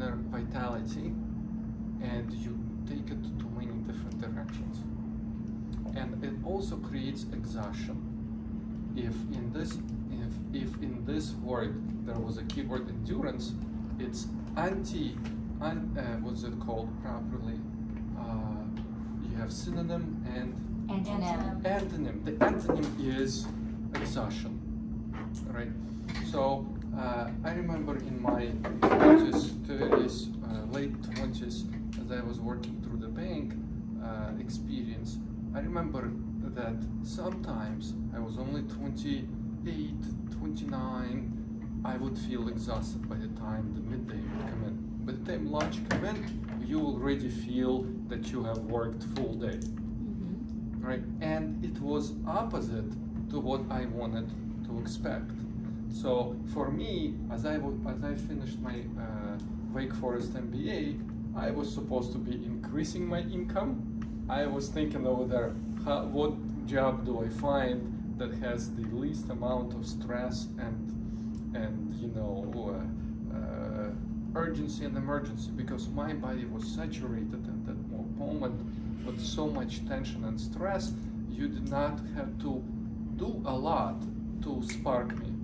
inner vitality, and you take it to many different directions. And it also creates exhaustion. If in this word there was a keyword endurance, it's what's it called properly? You have synonym and antonym. The antonym is exhaustion, right? So I remember in my 20s, 30s, late 20s, as I was working through the bank experience, I remember that sometimes I was only 28, 29, I would feel exhausted by the time the midday would come in. By the time lunch come in, you already feel that you have worked full day, right? And it was opposite to what I wanted to expect. So for me, as I finished my Wake Forest MBA, I was supposed to be increasing my income. I was thinking over there, what job do I find that has the least amount of stress and urgency and emergency, because my body was saturated at that moment with so much tension and stress. You did not have to do a lot to spark me,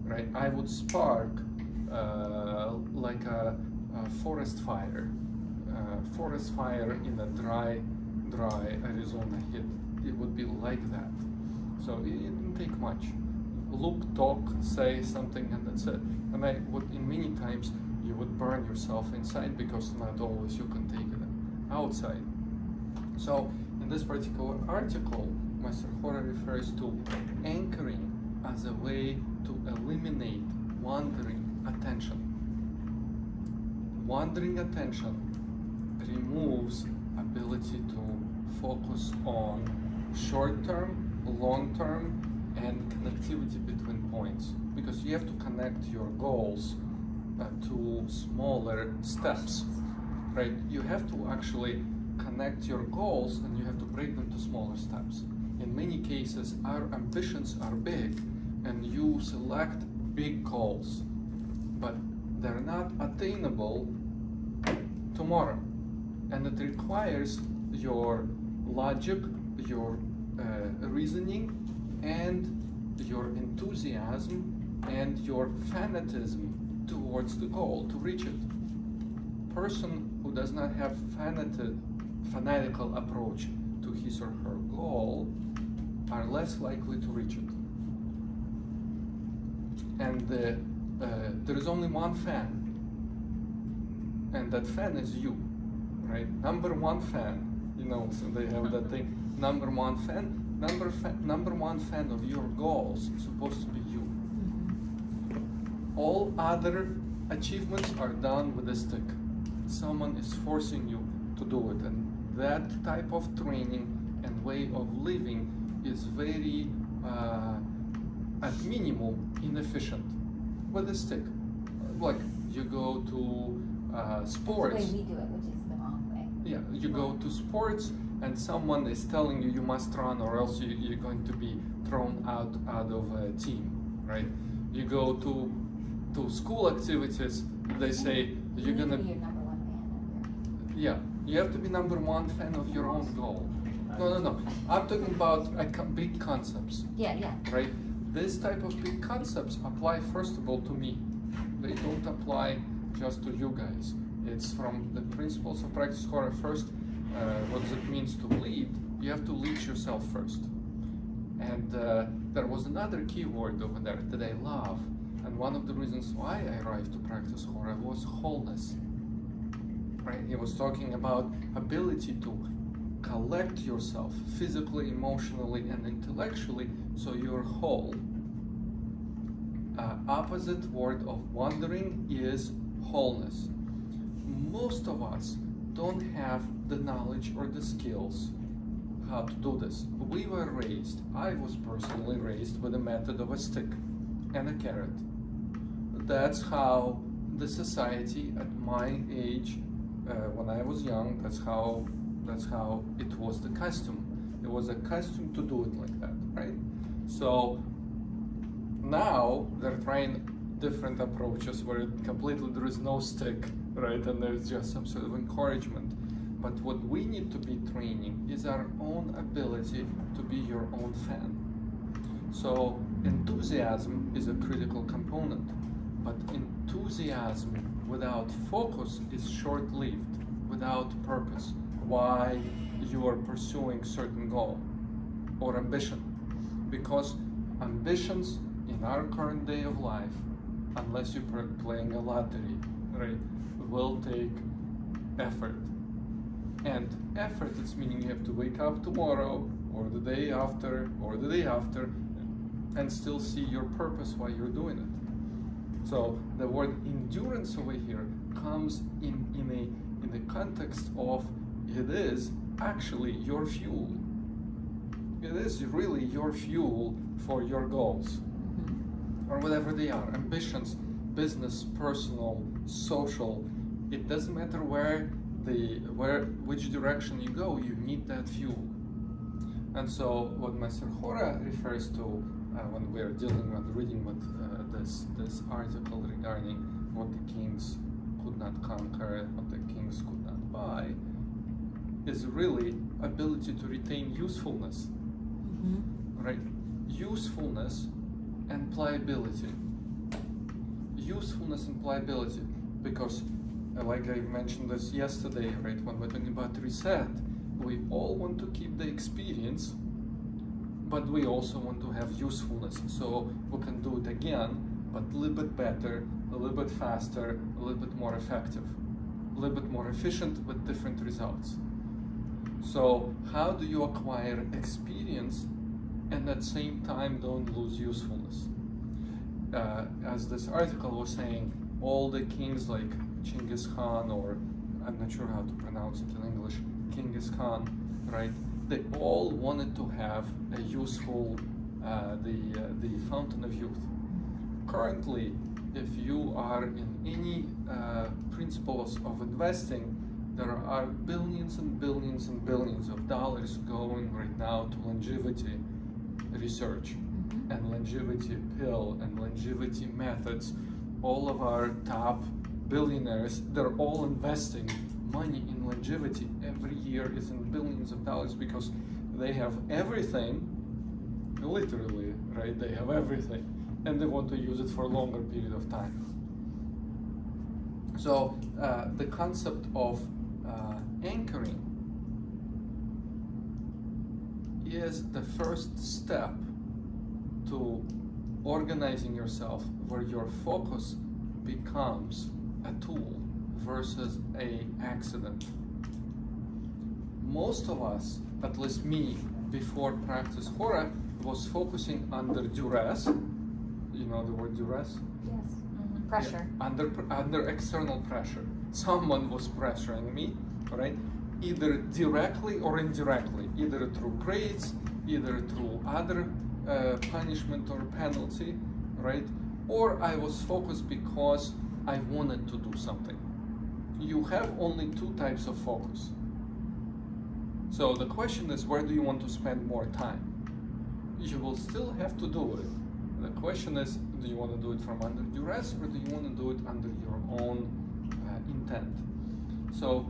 right? I would spark like a forest fire in a dry Arizona heat. It would be like that. So it didn't take much. Look, talk, say something, and that's it. And in many times you would burn yourself inside, because not always you can take it outside. So in this particular article, Master Hora refers to anchoring as a way to eliminate wandering attention. Wandering attention removes ability to focus on short-term, long-term, and connectivity between points, because you have to connect your goals to smaller steps, right? You have to actually connect your goals, and you have to break them to smaller steps. In many cases, our ambitions are big, and you select big goals, but they're not attainable tomorrow, and it requires your logic, your reasoning, and your enthusiasm and your fanatism towards the goal to reach it. Person who does not have fanatical approach to his or her goal are less likely to reach it. And there is only one fan, and that fan is you, right? Number one fan, so they have that thing, number one fan of your goals is supposed to be you. All other achievements are done with a stick. Someone is forcing you to do it, and that type of training and way of living is very, at minimum, inefficient. With a stick, like you go to sports. The way we do it, which is the wrong way. Yeah, you go to sports, and someone is telling you must run, or else you're going to be thrown out of a team, right? You go to school activities, they say you're gonna be your number one fan of yeah, you have to be number one fan of your own goal. No. I'm talking about big concepts. Yeah. Right? This type of big concepts apply first of all to me. They don't apply just to you guys. It's from the principles of Practice Hora. First, what does it mean to lead? You have to lead yourself first. And there was another keyword over there that I love. And one of the reasons why I arrived to Practice Hora was wholeness. Right? He was talking about ability to collect yourself physically, emotionally, and intellectually so you're whole. Opposite word of wandering is wholeness. Most of us don't have the knowledge or the skills how to do this. We were raised, I was personally raised with a method of a stick and a carrot. That's how the society at my age, when I was young, that's how it was the custom. It was a custom to do it like that, right? So now they're different approaches where completely there is no stick, right? And there's just some sort of encouragement. But what we need to be training is our own ability to be your own fan. So enthusiasm is a critical component, but enthusiasm without focus is short-lived, without purpose. Why you are pursuing certain goal or ambition? Because ambitions in our current day of life, unless you're playing a lottery, right, will take effort. And effort, it's meaning you have to wake up tomorrow or the day after or the day after and still see your purpose why you're doing it. So the word endurance over here comes in the context of it is actually your fuel. It is really your fuel for your goals, or whatever they are, ambitions, business, personal, social. It doesn't matter which direction you go, you need that fuel. And so what Master Hora refers to when we're reading this article regarding what the kings could not conquer, what the kings could not buy, is really ability to retain usefulness, right? Usefulness and pliability. Usefulness and pliability, because like I mentioned this yesterday, right, when we're talking about reset, we all want to keep the experience, but we also want to have usefulness, so we can do it again, but a little bit better, a little bit faster, a little bit more effective, a little bit more efficient with different results. So how do you acquire experience and at the same time don't lose usefulness? As this article was saying, all the kings like Genghis Khan, or I'm not sure how to pronounce it in English, Genghis Khan, right? They all wanted to have a useful, the fountain of youth. Currently, if you are in any principles of investing, there are billions and billions and billions of dollars going right now to longevity research and longevity pill and longevity methods. All of our top billionaires, they're all investing money in longevity. Every year is in billions of dollars because they have everything, literally, right? They have everything, and they want to use it for a longer period of time. So the concept of anchoring is the first step to organizing yourself where your focus becomes a tool versus an accident. Most of us, at least me, before practice Hora, was focusing under duress. You know the word duress? Yes. Pressure. Yeah. Under external pressure. Someone was pressuring me, right? Either directly or indirectly, either through grades, either through other punishment or penalty, right? Or I was focused because I wanted to do something. You have only two types of focus. So the question is, where do you want to spend more time? You will still have to do it. The question is, do you want to do it from under duress, or do you want to do it under your own intent? So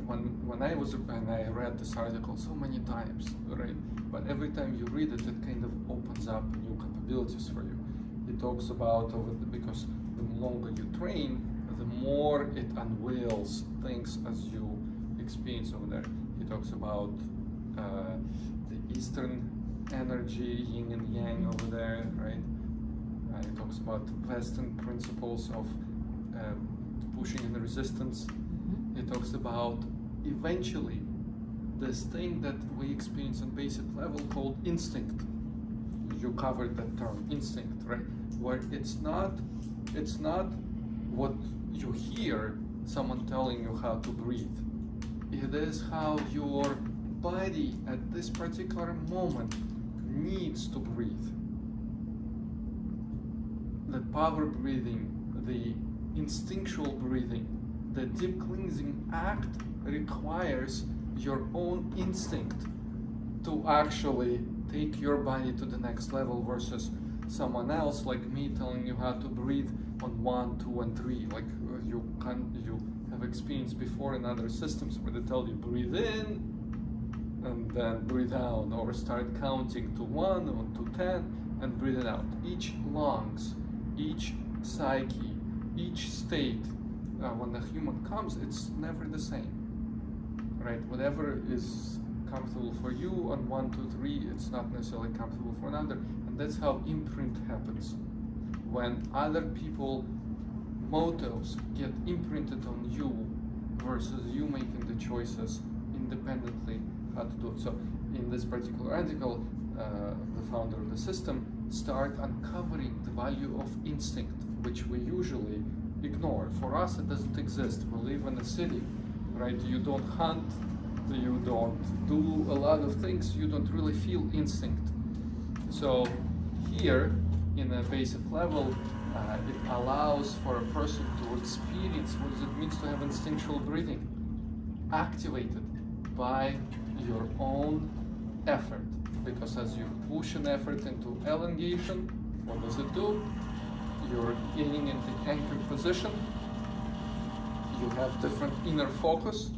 when I read this article so many times, right? But every time you read it, it kind of opens up new capabilities for you. It talks about because the longer you train, the more it unveils things as you experience over there. He talks about the Eastern energy, yin and yang over there, right? He talks about Western principles of pushing and resistance. He talks about eventually this thing that we experience on basic level called instinct. You covered that term, instinct, right? Where it's not what you hear someone telling you how to breathe. It is how your body at this particular moment needs to breathe. The power breathing, the instinctual breathing, the deep cleansing act requires your own instinct to actually take your body to the next level versus someone else like me telling you how to breathe on 1, 2, and 3. Like you have experienced before in other systems where they tell you breathe in and then breathe out, or start counting to 1 or to 10 and breathe it out. Each lungs, each psyche, each state, when the human comes, it's never the same, right? Whatever is comfortable for you on 1, 2, 3, it's not necessarily comfortable for another, and that's how imprint happens. When other people motives get imprinted on you versus you making the choices independently how to do it. So in this particular article, the founder of the system start uncovering the value of instinct, which we usually ignore. For us, it doesn't exist. We live in a city, right? You don't hunt, you don't do a lot of things, you don't really feel instinct. So here, in a basic level, it allows for a person to experience what it means to have instinctual breathing activated by your own effort. Because as you push an effort into elongation, what does it do? You're getting into anchored position, you have different inner focus,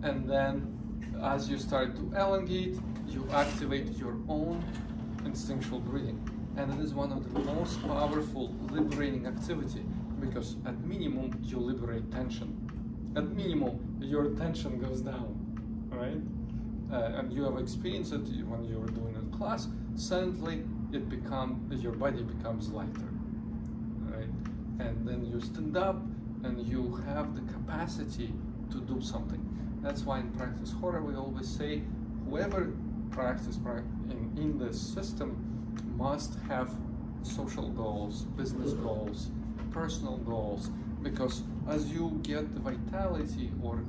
and then as you start to elongate, you activate your own instinctual breathing. And it is one of the most powerful liberating activity, because at minimum you liberate tension. At minimum your tension goes down, right? And you have experienced it when you were doing it in class. Suddenly your body becomes lighter, right? And then you stand up and you have the capacity to do something. That's why in Practice Horror we always say whoever practices in this system must have social goals, business goals, personal goals, because as you get the vitality or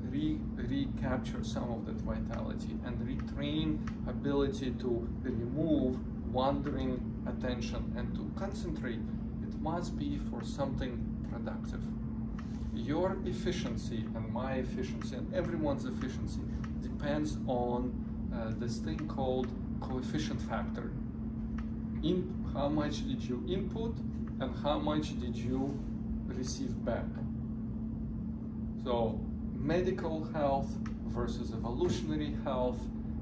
recapture some of that vitality and retrain ability to remove wandering attention and to concentrate, it must be for something productive. Your efficiency and my efficiency and everyone's efficiency depends on this thing called coefficient factor. How much did you input and how much did you receive back? So medical health versus evolutionary health,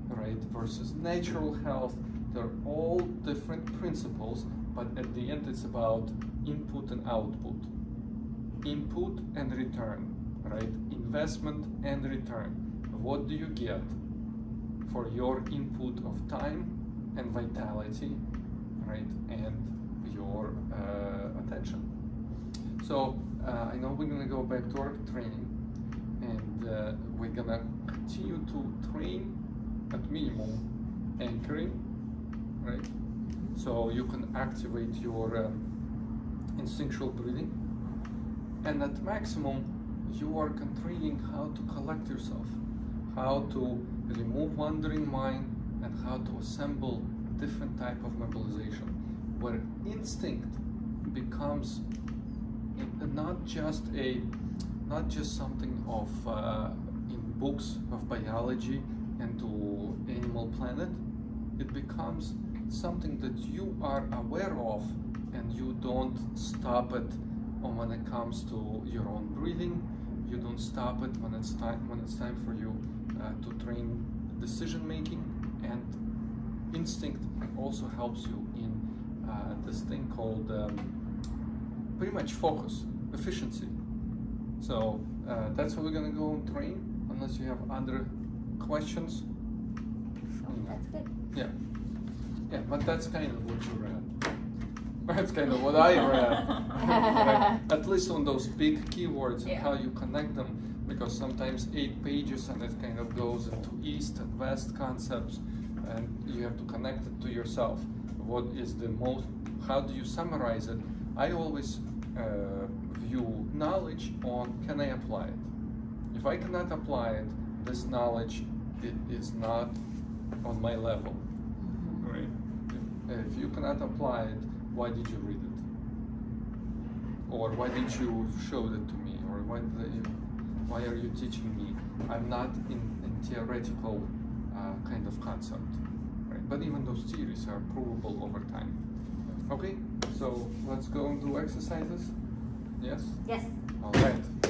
right, versus natural health, they're all different principles, but at the end it's about input and output. Input and return, right? Investment and return. What do you get for your input of time and vitality, right, and your attention? So I know we're gonna go back to our training, and we're gonna continue to train at minimum anchoring, right? So you can activate your instinctual breathing, and at maximum you are training how to collect yourself, how to remove wandering mind, and how to assemble different type of mobilization, where instinct becomes not just something of in books of biology and to Animal Planet. It becomes something that you are aware of, and you don't stop it when it comes to your own breathing. You don't stop it when it's time for you to train decision making. And instinct also helps you in this thing called pretty much focus, efficiency. So that's what we're gonna go and train, unless you have other questions. That's good. Yeah, but that's kind of what you read. That's kind of what I read. Right? At least on those big keywords and how you connect them, because sometimes 8 pages and it kind of goes into east and west concepts, and you have to connect it to yourself. What is the most, how do you summarize it? I always view knowledge on, can I apply it? If I cannot apply it, this knowledge is not on my level, right? If you cannot apply it, why did you read it? Or why did you show it to me? Or why are you teaching me? I'm not in theoretical kind of concept, right? But even those theories are provable over time. Okay, so let's go and do exercises. Yes? Yes. All right.